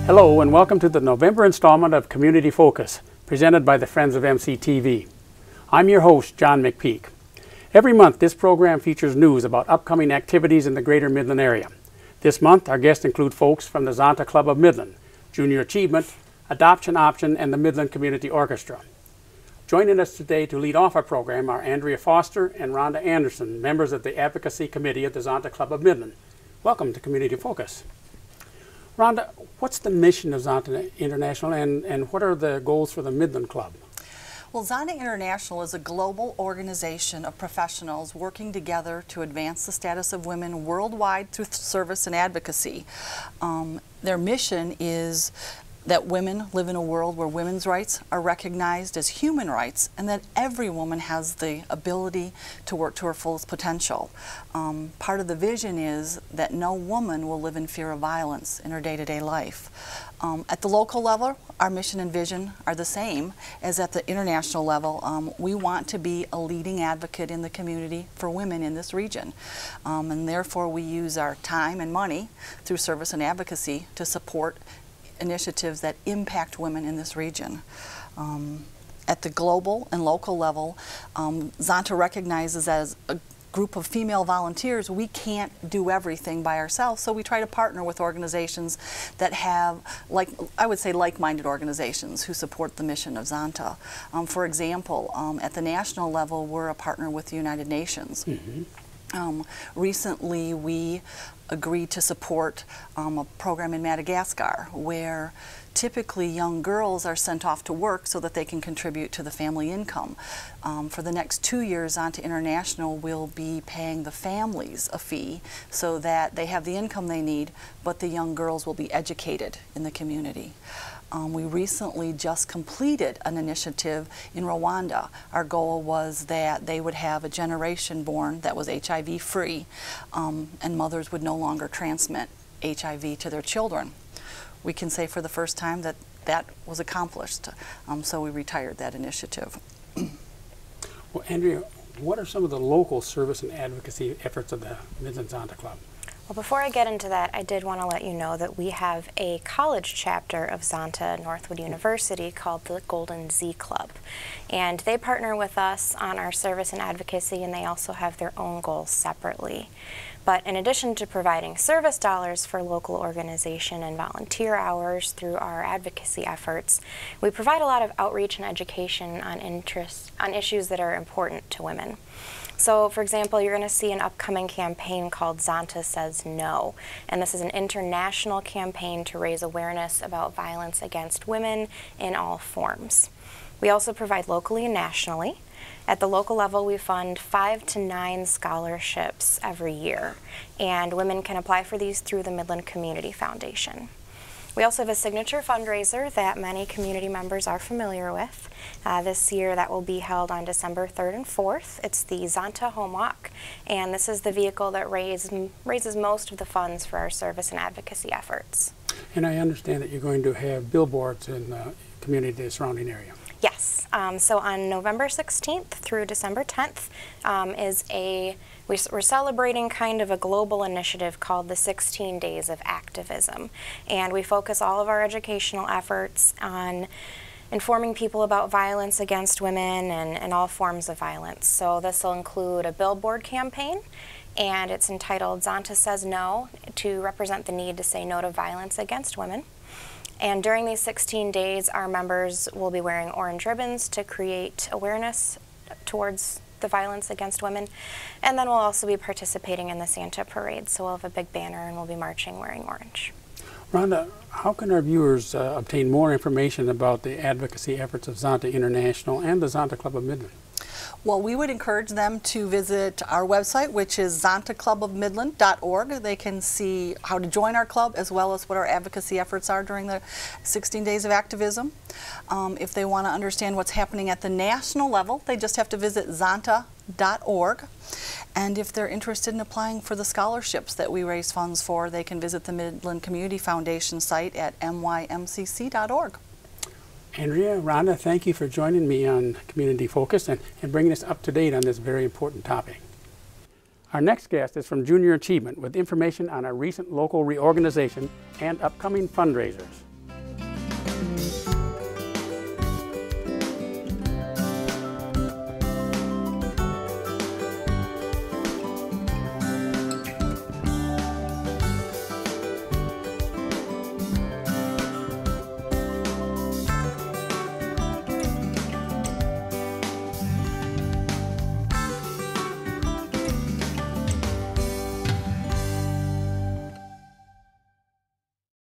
Hello and welcome to the November installment of Community Focus, presented by the Friends of MCTV. I'm your host, John McPeak. Every month this program features news about upcoming activities in the Greater Midland area. This month our guests include folks from the Zonta Club of Midland, Junior Achievement, Adoption Option, and the Midland Community Orchestra. Joining us today to lead off our program are Andrea Foster and Rhonda Anderson, members of the Advocacy Committee at the Zonta Club of Midland. Welcome to Community Focus. Rhonda, what's the mission of Zonta International and what are the goals for the Midland Club? Well, Zonta International is a global organization of professionals working together to advance the status of women worldwide through service and advocacy. Their mission is that women live in a world where women's rights are recognized as human rights and that every woman has the ability to work to her fullest potential. Part of the vision is that no woman will live in fear of violence in her day-to-day life. At the local level, our mission and vision are the same as at the international level. We want to be a leading advocate in the community for women in this region. And therefore we use our time and money through service and advocacy to support initiatives that impact women in this region. At the global and local level, Zonta recognizes as a group of female volunteers, we can't do everything by ourselves, so we try to partner with organizations that have, like-minded organizations who support the mission of Zonta. For example, at the national level, we're a partner with the United Nations. Recently, we agreed to support a program in Madagascar where typically young girls are sent off to work so that they can contribute to the family income. For the next 2 years, Zonta International will be paying the families a fee so that they have the income they need, but the young girls will be educated in the community. We recently just completed an initiative in Rwanda. Our goal was that they would have a generation born that was HIV-free, and mothers would no longer transmit HIV to their children. We can say for the first time that that was accomplished, so we retired that initiative. Well, Andrea, what are some of the local service and advocacy efforts of the Midland Zonta Club? Well, before I get into that, I did want to let you know that we have a college chapter of Zonta Northwood University called the Golden Z Club. And they partner with us on our service and advocacy, and they also have their own goals separately. But in addition to providing service dollars for local organization and volunteer hours through our advocacy efforts, we provide a lot of outreach and education on issues that are important to women. So, for example, you're going to see an upcoming campaign called Zonta Says No, and this is an international campaign to raise awareness about violence against women in all forms. We also provide locally and nationally. At the local level, we fund 5 to 9 scholarships every year, and women can apply for these through the Midland Community Foundation. We also have a signature fundraiser that many community members are familiar with. This year that will be held on December 3rd and 4th. It's the Zonta Home Walk, and this is the vehicle that raises most of the funds for our service and advocacy efforts. And I understand that you're going to have billboards in the community surrounding area. Yes. So on November 16th through December 10th we're celebrating kind of a global initiative called the 16 Days of Activism. And we focus all of our educational efforts on informing people about violence against women and all forms of violence. So this will include a billboard campaign, and it's entitled Zonta Says No, to represent the need to say no to violence against women. And during these 16 days, our members will be wearing orange ribbons to create awareness towards the violence against women. And then we'll also be participating in the Santa Parade. So we'll have a big banner and we'll be marching wearing orange. Rhonda, how can our viewers obtain more information about the advocacy efforts of Zonta International and the Zonta Club of Midland? Well, we would encourage them to visit our website, which is zontaclubofmidland.org. They can see how to join our club as well as what our advocacy efforts are during the 16 Days of Activism. If they want to understand what's happening at the national level, they just have to visit zonta.org. And if they're interested in applying for the scholarships that we raise funds for, they can visit the Midland Community Foundation site at mymcc.org. Andrea, Rhonda, thank you for joining me on Community Focus and bringing us up to date on this very important topic. Our next guest is from Junior Achievement with information on our recent local reorganization and upcoming fundraisers.